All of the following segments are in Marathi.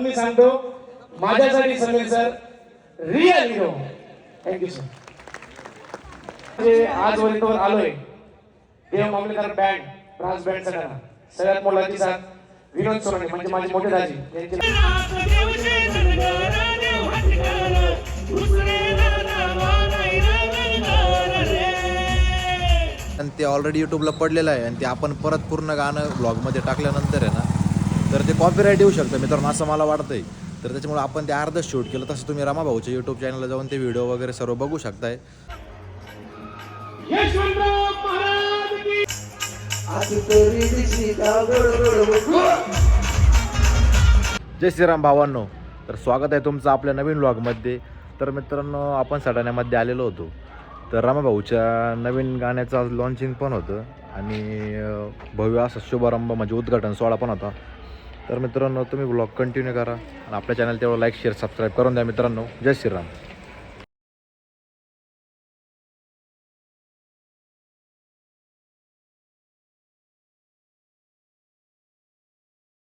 मी सांगतो माझ्यासाठी Sameer sir real hero. Thank you sir. आज वरतीवर आलोय देव मामलेदार बँड ब्रास बँड सगळ्यात मोलाची साथ विनोद सोनवणे म्हणजे माझे मोठे दाजी आणि ते ऑलरेडी यूट्यूबला पडलेलं आहे आणि ते आपण परत पूर्ण गाणं ब्लॉगमध्ये टाकल्यानंतर आहे ना तर ते कॉपीराईट येऊ शकतं मित्रांनो, असं मला वाटतंय. तर त्याच्यामुळे आपण ते अर्धच शूट केलं. तसं तुम्ही रमा भाऊच्या यूट्यूब चॅनलला जाऊन ते व्हिडिओ वगैरे सर्व बघू शकताय. जय श्रीराम भावांनो. तर स्वागत आहे तुमचं आपल्या नवीन व्लॉगमध्ये. तर मित्रांनो आपण सटाण्यामध्ये आलेलो होतो. तर रमा भाऊच्या नवीन गाण्याचं आज लॉन्चिंग पण होतं आणि भव्य असा शुभारंभ म्हणजे उद्घाटन सोहळा पण होता. तर मित्रांनो तुम्ही ब्लॉग कंटिन्यू करा आणि आपल्या चॅनल तेवढं लाईक शेअर सबस्क्राईब करून द्या मित्रांनो. जय श्रीराम.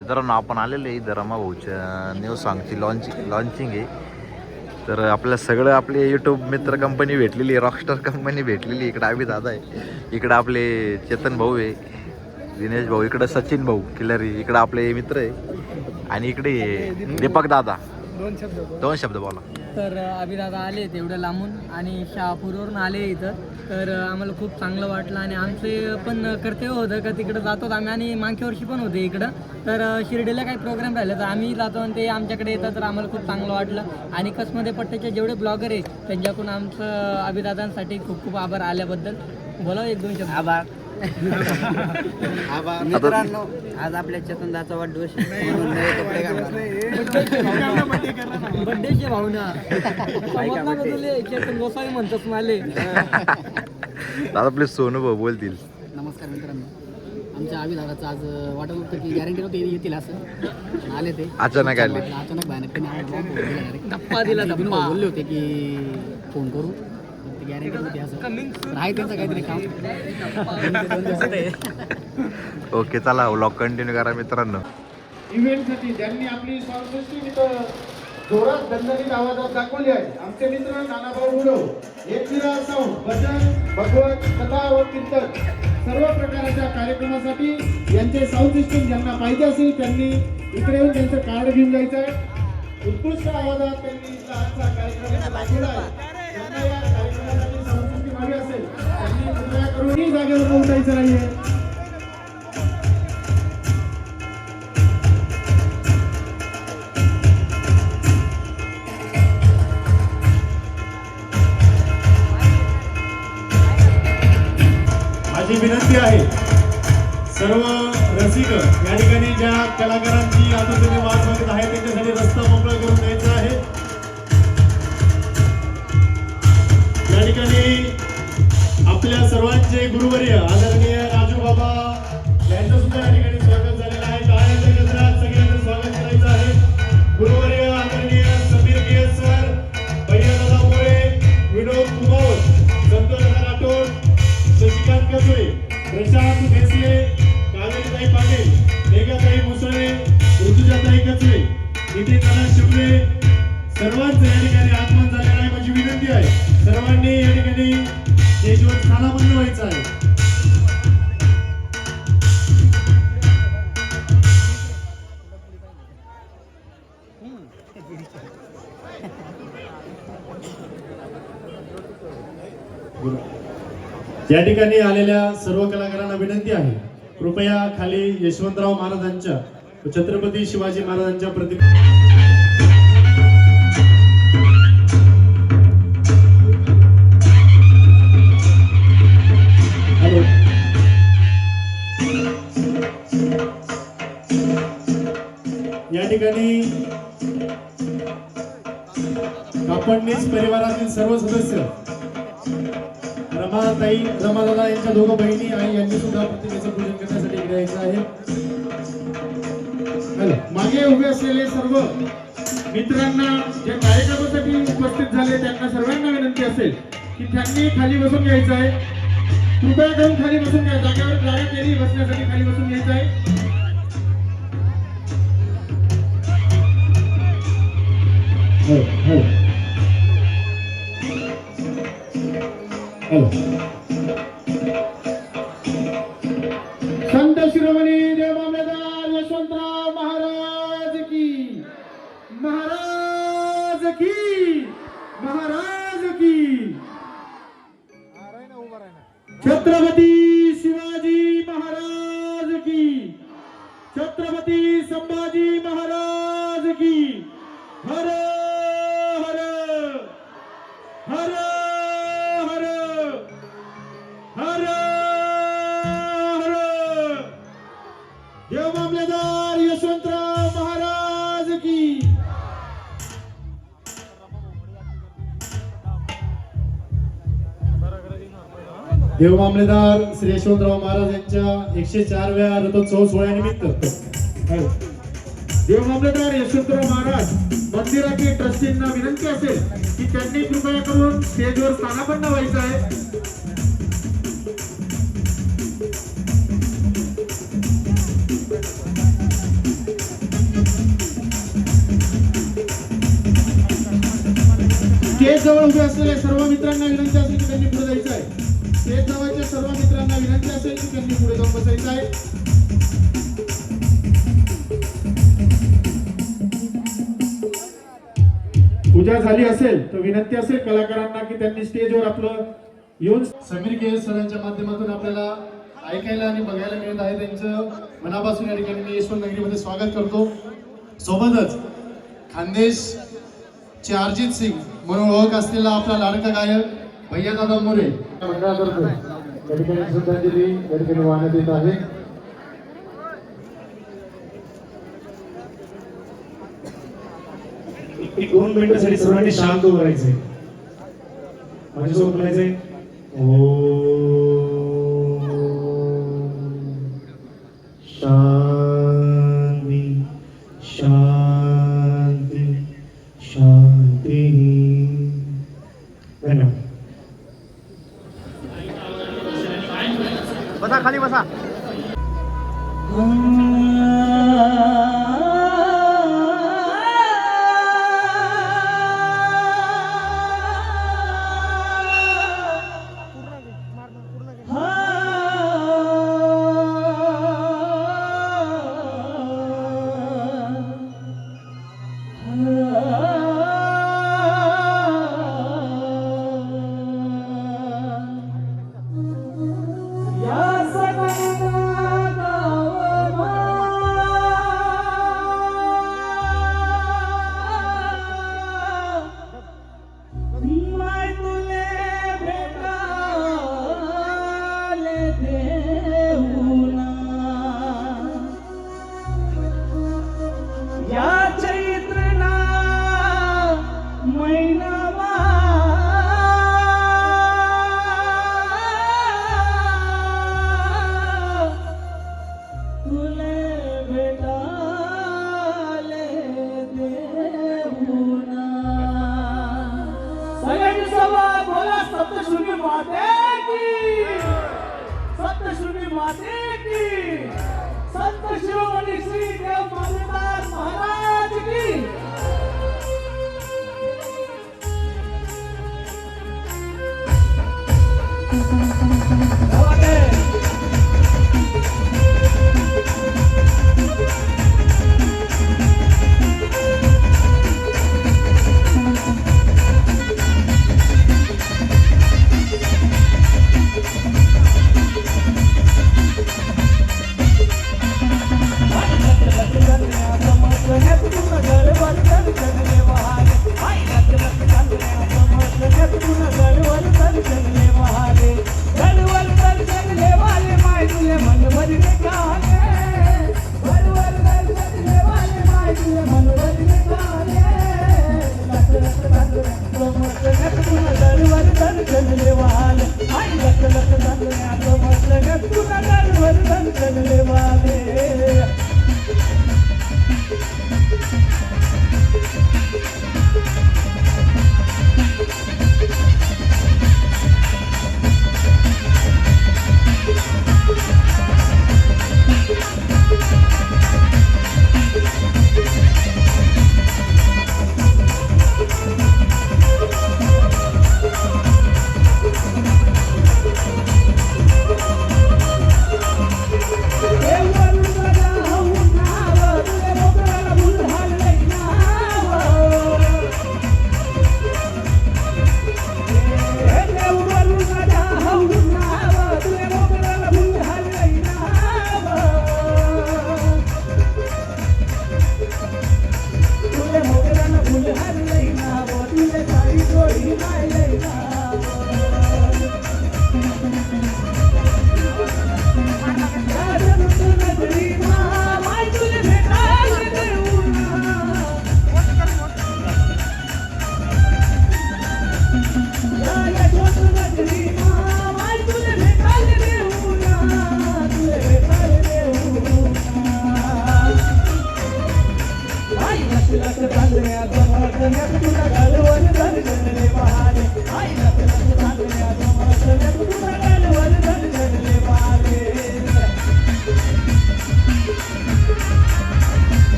मित्रांनो आपण आलेले आहे इथं रमा भाऊच्या न्यू सॉंगची लॉन्चिंग आहे. तर आपल्या सगळं आपले यूट्यूब मित्र कंपनी भेटलेली आहे, रॉकस्टार कंपनी भेटलेली. इकडं अभि दादा आहे, इकडं आपले चेतन भाऊ आहे, दिनेश भाऊ, इकडं सचिन भाऊ किल्लारी, इकडं आपले मित्र आहे आणि इकडे दीपक दादा. दोन शब्द बोला. तर अभि दादा आले तेवढं लांबून आणि शहापूरवरून आले इथं. तर आम्हाला खूप चांगलं वाटलं आणि आमचे पण कर्तव्य होतं का तिकडं जातो आम्ही आणि मागच्या वर्षी पण होते इकडं. तर शिर्डीला काही प्रोग्राम राहिले तर आम्ही जातो आणि ते आमच्याकडे येतात. तर आम्हाला खूप चांगलं वाटलं आणि कसमध्ये पट्ट्याचे जेवढे ब्लॉगर आहे त्यांच्याकडून आमचं अभिदादांसाठी खूप खूप आभार आल्याबद्दल. बोला एक दोन शब्द. आभार. मित्रांनो आज आपल्या चेतनदाचा वाढदिवस बड्डेची भावना चेतन गोसावी म्हणतात माले. दादा प्लीज सोनू भाऊ बोलतील. नमस्कार मित्रांनो. आमच्या अभिदादाचं आज वाटत होतं की गॅरंटी नव्हती येतील असं, आले ते अचानक आले. अचानक बाहेर धप्पा दिला. बोलले होते की फोन करू, गॅरंटी नव्हती असं आहे त्यांचं काहीतरी काम. ओके चला व्लॉग कंटिन्यू करा मित्रांनो. इव्हेंटसाठी ज्यांनी आपली सॉंग इथं जोरात दणदणीत आवाजात दाखवली आहे आमचे मित्र नानाभाऊ उडव, एकविरा साऊंड, भजन, भगवत, कथा व कीर्तन सर्व प्रकारच्या कार्यक्रमासाठी यांचे साऊंड सिस्टम ज्यांना पाहिजे असेल त्यांनी इकडे येऊन त्यांचं कार्ड घेऊन जायचं आहे. उत्कृष्ट आवाजात त्यांनी आजचा कार्यक्रम दाखवला आहे. ज्यांना या कार्यक्रमासाठी साऊंड सिस्टम हवी असेल त्यांनी कृपया करून ही जागेवर उठायचं नाहीये. माझी विनंती आहे सर्व रसिक या ठिकाणी ज्या कलाकारांची आतुरतेने वाट बघत आहे त्यांच्यासाठी रस्ता मोकळा करून द्यायचा आहे. या ठिकाणी आपल्या सर्वांचे गुरुवर्य आदरणीय राजू बाबा यांचं सुद्धा या ठिकाणी स्वागत झालेलं आहे. टाळ्यांच्या गजरात सगळ्यांचं स्वागत करायचं आहे. गुरुवर्य आदरणीय समीर के सर, भैयादादा मोरे, विनोद कुमार, संतोष राठोड, शशिकांत कसोळे, प्रशांत भेसले, कावेरीताई पाटील, मेघाताई मुसळे, ऋतुजाताई कचरे, नितीन नाना शिवले सर्वांचं या ठिकाणी आगमन झालेलं आहे. माझी विनंती आहे सर्वांनी या ठिकाणी स्टेजवर स्थानापन्न व्हायचं आहे. या ठिकाणी आलेल्या सर्व कलाकारांना विनंती आहे कृपया खाली यशवंतराव महाराजांच्या छत्रपती शिवाजी महाराजांच्या प्रतिमा या ठिकाणी कापडनीस परिवारातील सर्व सदस्य रमादादा यांच्या दोघं बहिणी आणि यांनी सुद्धा प्रतिमेचं पूजन करण्यासाठी इकडे यायचं आहे. मागे उभे असलेले सर्व मित्रांना जे कार्यक्रमासाठी उपस्थित झाले त्यांना सर्वांना विनंती असेल की त्यांनी खाली बसून घ्यायचं आहे. कृपया करून खाली बसून घ्या. जागेवर जागा केली बसण्यासाठी खाली बसून घ्यायचं आहे. हो हो हो. संत शिरोमणी देव मामलेदार यशवंतराव महाराज की महाराज की महाराज की. छत्रपती शिवाजी महाराज की छत्रपती संभाजी महाराज की. हर हर हर हर हर हर. देव मामलेदार यशवंतराव महाराज की. देव मामलेदार श्री यशवंतराव महाराज यांच्या 104व्या रथोत्सव सोहळ्यानिमित्त देव मामलेदार यशवंतराव महाराज मंदिराचे ट्रस्टींना विनंती असेल की त्यांनी कृपया करून स्टेजवर स्थानापन्न व्हायचं आहे. स्टेज जवळ उभे असलेल्या सर्व मित्रांना विनंती असेल की त्यांनी पुढे जायचं आहे. स्टेज जवळच्या सर्व मित्रांना विनंती असेल की त्यांनी पुढे जाऊन बसायचं आहे. पूजा झाली असेल तर विनंती असेल कलाकारांना की त्यांनी स्टेजवर आपलं येऊन. समीर के सरांच्या माध्यमातून आपल्याला ऐकायला आणि बघायला मिळत आहे. त्यांचं मनापासून या ठिकाणी मी यशवंत नगरीमध्ये स्वागत करतो. सोबतच खानदेश चे अर्जित सिंग म्हणून ओळख असलेला आपला लाडका गायक भैया दादा मोरे मंडळातर्फे या ठिकाणी श्रद्धांजली या ठिकाणी वाहण्यात येत आहे. एक 2 मिनिटांसाठी सर्वांनी शांत उभं राहायचंय. माझ्यासोबत म्हणायचंय शांती शांती शांती. धन्यवाद. बसा खाली बसा. संत शिरोमणी श्री देव मामलेदार महाराज की.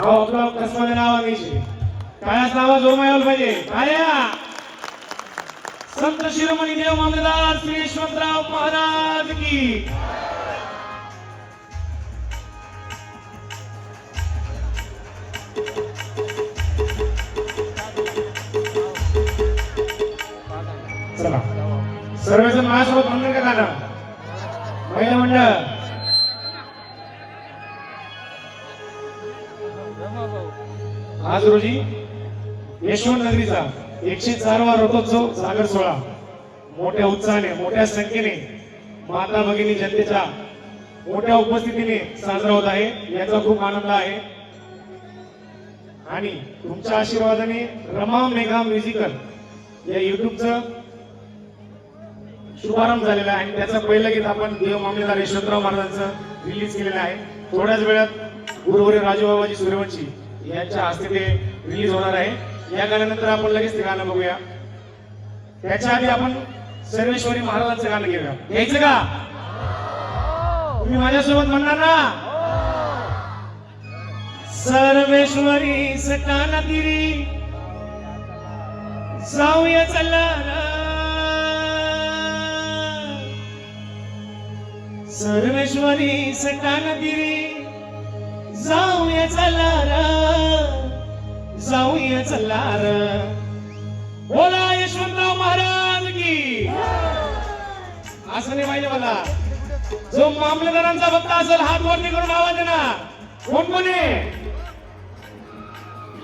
आपलं कसमध्ये नाव घ्यायचे कायाच नावा जोमा यायला पाहिजे काया संत शिरोमणी देव मामलेदार श्री यशवंतराव महाराज की चला सर्वजण माझ्यासोबत म्हणलं का गाणं महिला मंडळ आज रोजी यशवंत नगरीचा 104वा रथोत्सव सागर सोहळा मोठ्या उत्साहाने मोठ्या संख्येने माता भगिनी जनतेच्या मोठ्या उपस्थितीने साजरा होत आहे याचा खूप आनंद आहे आणि तुमच्या आशीर्वादाने रमा मेघा म्युझिकल या युट्यूबचं शुभारंभ झालेला आहे आणि त्याचं पहिलं गीत आपण देव मामलेदार यशवंतराव महाराजांचं रिलीज केलेलं आहे थोड्याच वेळात गुरुवर्य राजूबाबाजी सूर्यवंशी यांच्या हस्ते ते रिलीज होणार आहे या गाण्यानंतर आपण लगेच ते गाणं बघूया त्याच्या आधी आपण सर्वेश्वरी महाराजांचं गाणं घेऊया घ्यायचं का तुम्ही माझ्यासोबत म्हणणार ना सर्वेश्वरी सटाना तिरी जाऊया चला सर्वेश्वरी सटाना तिरी जाऊया चला जाऊया चला बोला यशवंतराव महाराज की असं नाही पाहिजे मला जो मामलेदारांचा भक्त असेल हात वरती करून आवाज ना कोण कोण आहे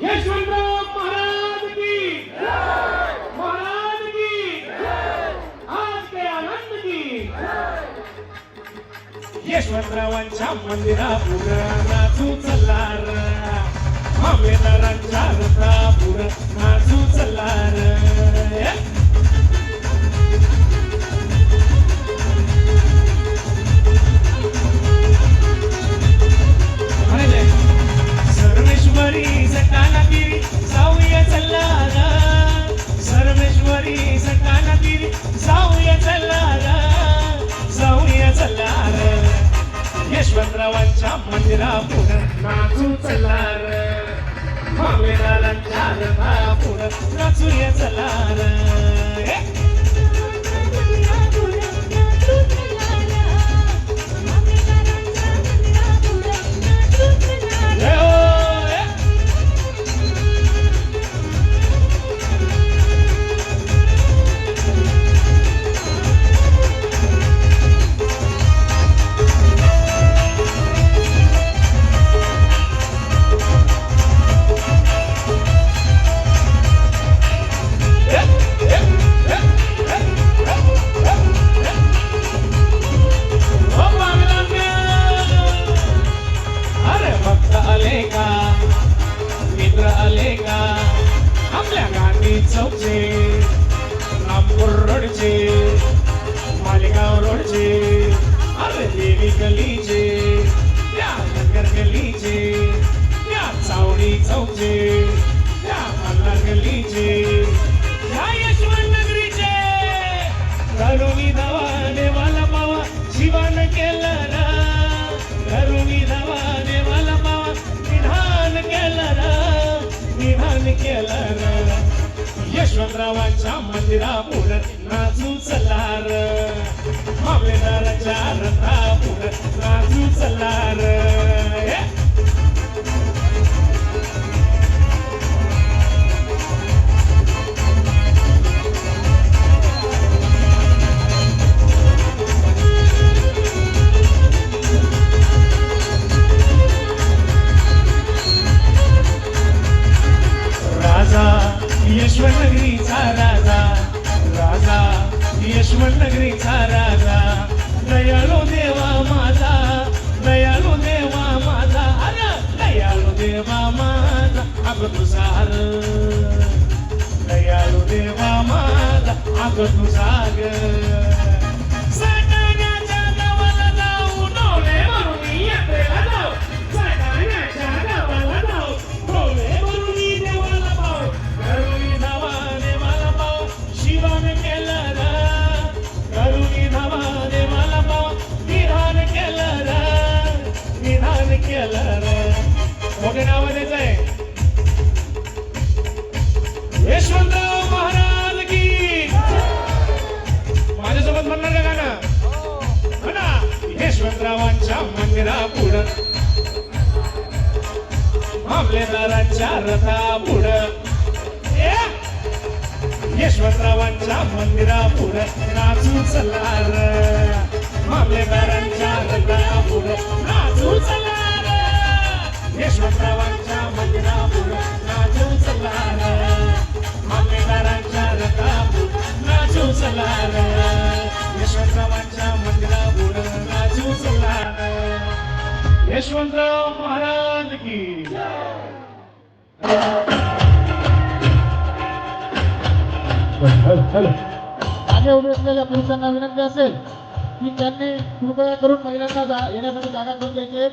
यशवंतराव महाराज की महाराज की आज के आनंद की यशवंतरावांच्या मंदिरापुढं नाचू चल्लार मामलेदारांच्या रथापुढं नाचू चल्लार सर्वेश्वरी सटाना तिरी जाऊया चल्लार सर्वेश्वरी सटाना तिरी जाऊया चल्लार जाऊया चल्लार यशवंतरावांच्या मंदिरापुढं नाचू चल्लार मामलेदारांच्या रथापुढं नाचूया चल्लार यशवंतरावांच्या मंदिरापुढं नाचू चल्लार मामलेदाराच्या रथापुढं नाचू चल्लार अग तुझार दयाळू देवा माझा अग तुझार सटाण्याच्या गावाला जाऊ डोळे भरून यात्रेला जाऊ सटाण्याच्या गावाला जाऊ डोळे भरून देवाला पाव करुणी धावा देवाला पाव शिवाने केलं रा करुणी धावा देवाला पाव विधान केलं रा विधान केलं रा मोठे नाव द्यायचं आहे यशवंतराव महाराज की माझ्यासोबत म्हणणार का गाणं म्हणा यशवंतरावांच्या मंदिरा पुढं मामलेदारांच्या रथा पुढं यशवंतरावांच्या मंदिरा पुढं नाचू चलार मामलेदारांच्या रथा पुढं नाचू चलार यशवंतरावांच्या मंदिरा पुढं नाचू चलार मामलेदारांच्या रथा पुढं नाचू चलार यशवंतरावांच्या मंदिरा पुढं नाचू चलार यशवंतराव महाराज की मागे उभे असलेल्या पुरुषांना विनंती असेल की त्यांनी कृपया करून महिलांना येण्यासाठी जागा करून द्यायची.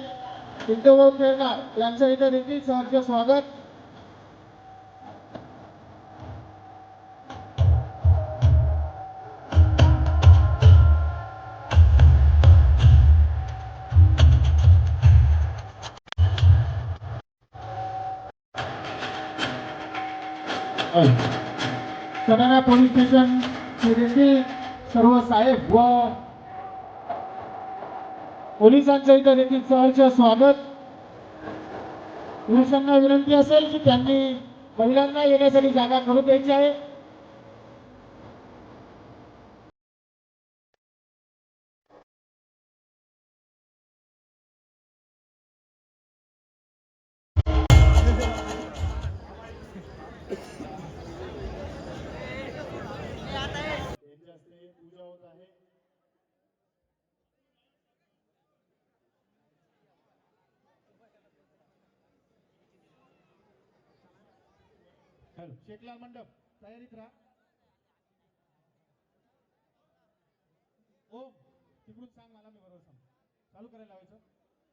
पिंटू प्रेरणा यांचं इथे देखील सहर्ष स्वागत. सटाणा पोलीस स्टेशन देखील सर्व साहेब व पोलिसांचं इथं देखील सहर्ष स्वागत. पुरुषांना विनंती असेल की त्यांनी महिलांना येण्यासाठी जागा करून द्यायची आहे. पूजा होत आहे. शेखलाल मंडप तयारीत राहा. ओम तिकडून सांग मला, मी बरोबर सांग. चालू करायला लावायचं.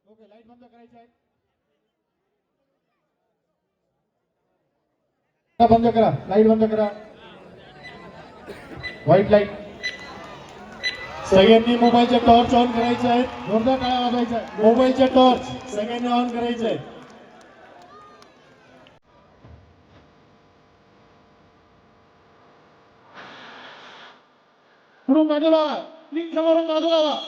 ओके, लाईट बंद करायची आहे. बंद करा, लाईट बंद करा. White light. सगळ्यांनी मोबाईलचे टॉर्च ऑन करायचे आहेत. जोरदार टाळ्या वाजवायच्या आहेत. मोबाईलचे टॉर्च सगळ्यांनी ऑन करायचे आहेत. पुढून बाजूला प्लीज, समोरून बाजूला.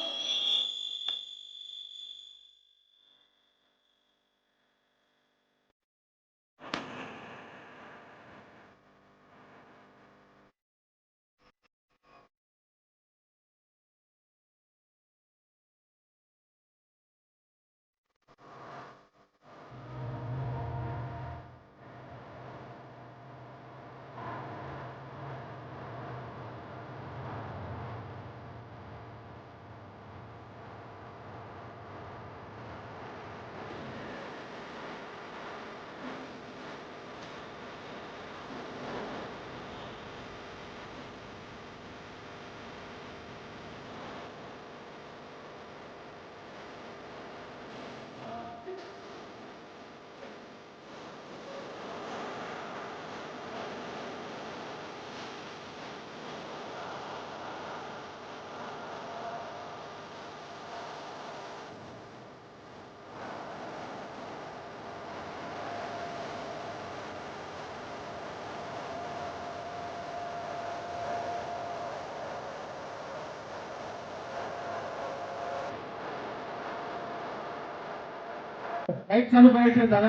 लाईट चालू करायचे दादा.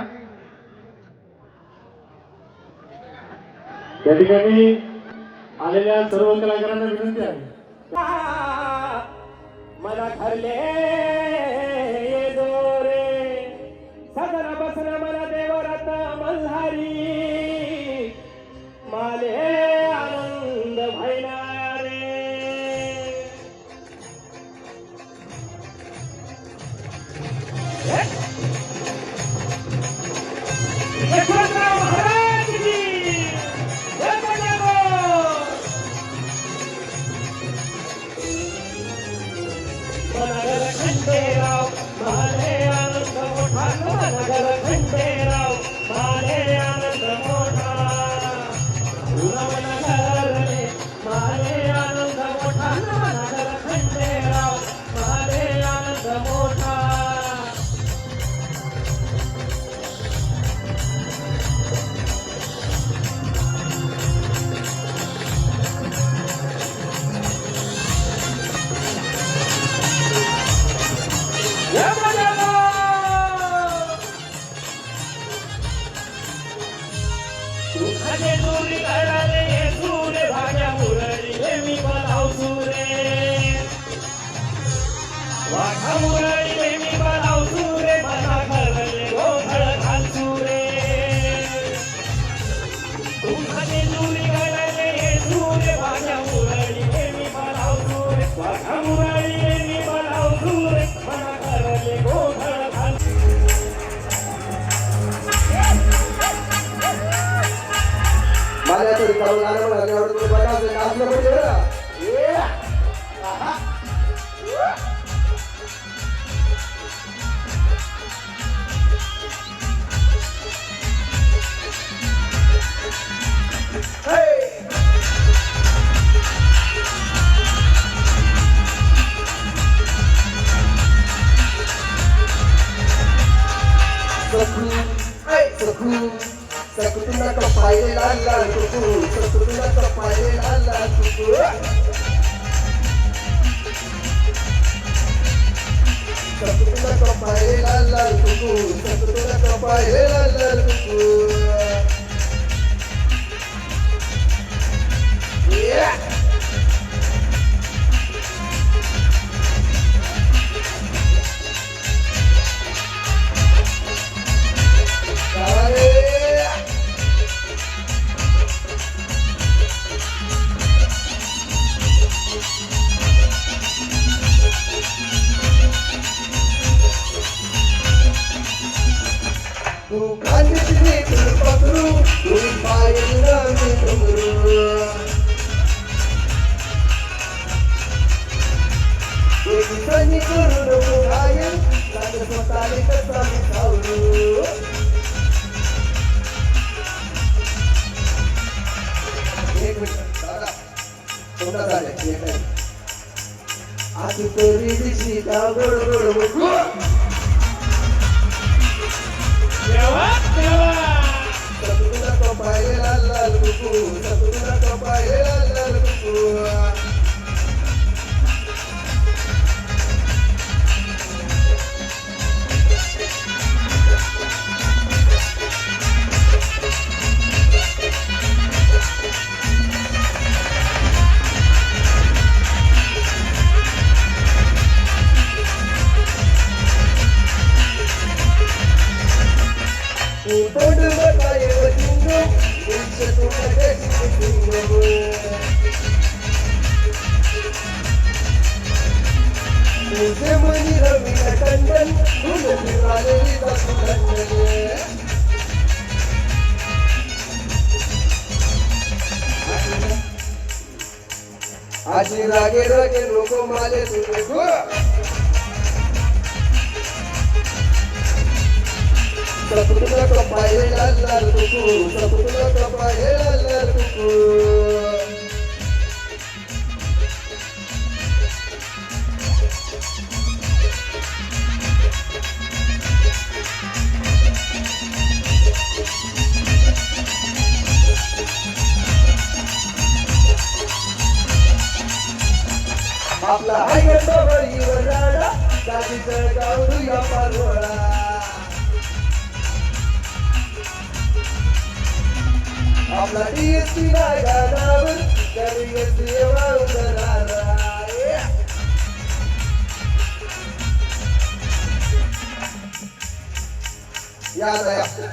या ठिकाणी आलेल्या सर्व कलाकारांना विनंती आहे. मला ठरले ये दोरे सदन बसन मला देवरात मल्हारी माले आनंद भैला रे. वाघा मुरळी नेहमी बनाव सुरे मना घालले गोधळ घाल सुरे तुमचे जुरी घडले हे सुरे वाघा मुरळी नेहमी बनाव सुरे वाघा मुरळी नेहमी बनाव सुरे मना घालले गोधळ घाल माझ्या तरी काढून आलं म्हणा एवढं तुम्ही बघा नाचलं पाहिजे बरं सकुतुला कपाळे लाल लाल कुकू सकुतुला कपाळे लाल लाल कुकू सकुतुला कपाळे लाल लाल कुकू सकुतुला कपाळे लाल लाल कुकू आधी तरी दिसली का गोड देवा देवा सकुतुला कपाळे लाल लाल कुकू सकुतुला कपाळे लाल लाल कुकू आशी रागे रागे लोक माले तुझे गो सकुतुला कपाळे लाल लाल कुकू सकुतुला कपाळे लाल लाल कुकू आपला हायगडवर राडा दादीचं गावडूया पारोळा आपला डीएसपी गाडावर करूया याद आहे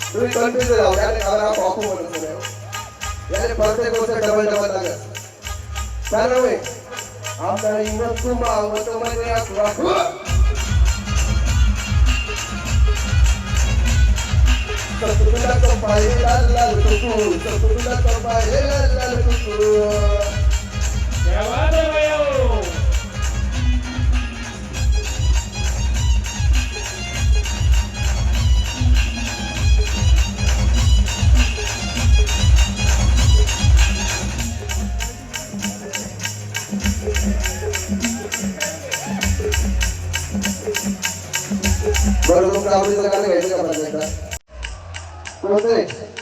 तुम्ही कन्फ्युज जाऊ याने कामाला पाहू म्हणत याने प्रत्येक गोष्ट डबल डबल लागत कारण आमदार इंग्रज कुमावत मध्ये सकुतुला कपाळे लाल लाल कुकू सकुतुला कपाळे लाल लाल कुकू देवा देवा यो बरं तुमचं आवडीचं गाणं घ्यायचं का माझ्या एकदा कोणतं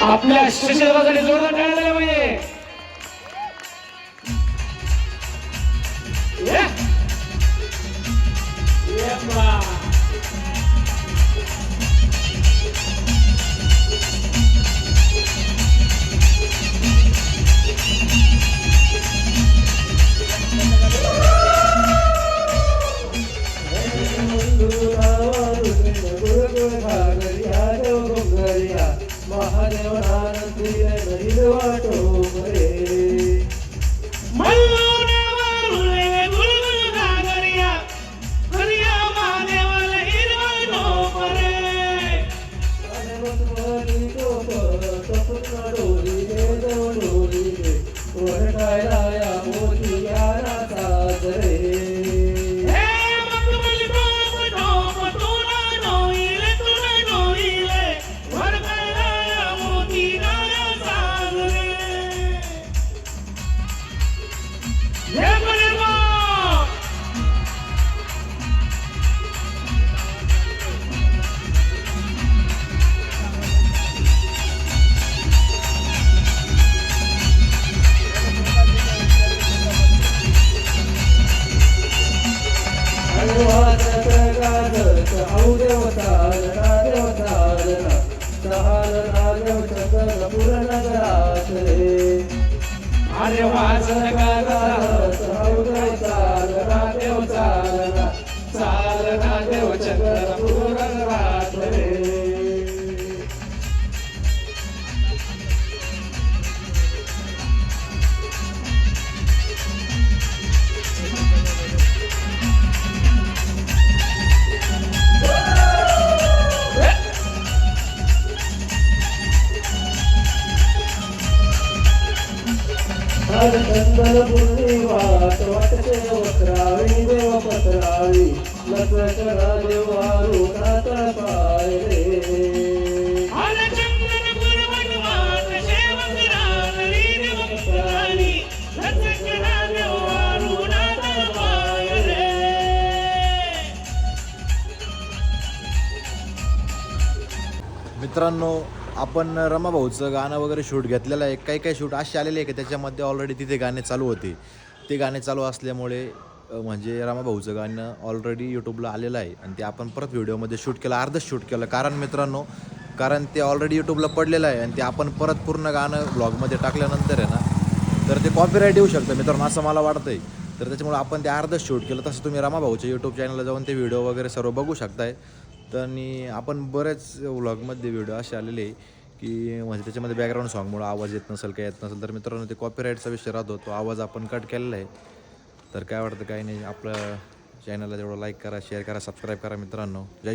आपल्या शिष्यसाठी जोरदार टाळ्या झाल्या पाहिजे. Yeah. Yeah, bra. अरे वाचन चालना देव चंद्रपूर रे. वाट वाटते वक्रावी देव पत्रावी लक्ष्मणा देवारू कातळ पाय रे. मित्रांनो, आपण रमाभाऊचं गाणं वगैरे शूट घेतलेलं आहे. काही शूट असे आलेले आहे की त्याच्यामध्ये ऑलरेडी तिथे गाणे चालू होते. ते गाणे चालू असल्यामुळे म्हणजे रमाभाऊचं गाणं ऑलरेडी यूट्यूबला आलेलं आहे आणि ते आपण परत व्हिडिओमध्ये शूट केलं, अर्धच शूट केलं. कारण मित्रांनो, ते ऑलरेडी यूट्यूबला पडलेलं आहे आणि ते आपण परत पूर्ण गाणं ब्लॉगमध्ये टाकल्यानंतर आहे ना, तर ते कॉपीराईट येऊ शकतं मित्रांनो, असं मला वाटतं आहे. तर त्याच्यामुळे आपण ते अर्धच शूट केलं. तसं तुम्ही रमाभाऊच्या यूट्यूब चॅनलला जाऊन ते व्हिडिओ वगैरे सर्व बघू शकताय. तर आणि आपण बरेच व्लॉगमध्ये व्हिडिओ असे आलेले आहे की म्हणजे त्याच्यामध्ये बॅकग्राऊंड सॉन्गमुळे आवाज येत नसेल, काही येत नसेल, तर मित्रांनो ते कॉपीराईटचा विषय राहतो. तो आवाज आपण कट केलेला आहे. तर काय वाटतं काही नाही, आपलं चॅनलला तेवढं लाईक करा, शेअर करा, सबस्क्राईब करा मित्रांनो. जय